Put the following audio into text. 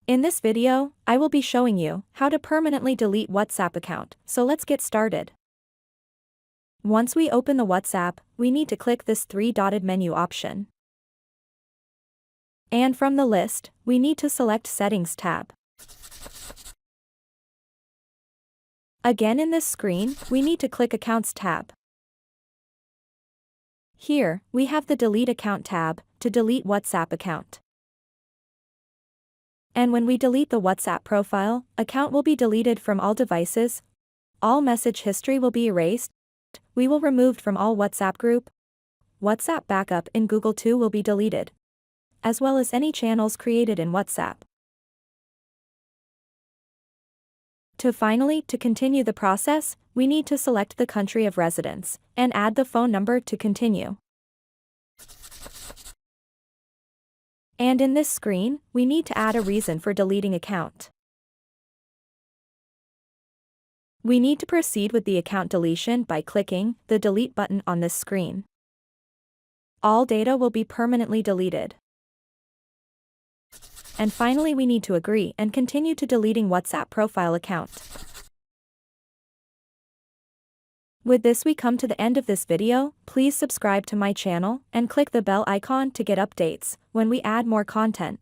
In this video, I will be showing you how to permanently delete WhatsApp account, so let's get started. Once we open the WhatsApp, we need to click this three-dotted menu option. And from the list, we need to select Settings tab. Again in this screen, we need to click Accounts tab. Here, we have the Delete Account tab to delete WhatsApp account. And when we delete the WhatsApp profile, account will be deleted from all devices, all message history will be erased, we will removed from all WhatsApp group, WhatsApp backup in Google too will be deleted, as well as any channels created in WhatsApp. To continue the process, we need to select the country of residence, and add the phone number to continue. And in this screen, we need to add a reason for deleting account. We need to proceed with the account deletion by clicking the delete button on this screen. All data will be permanently deleted. And finally we need to agree and continue to deleting WhatsApp profile account. With this we come to the end of this video. Please subscribe to my channel and click the bell icon to get updates when we add more content.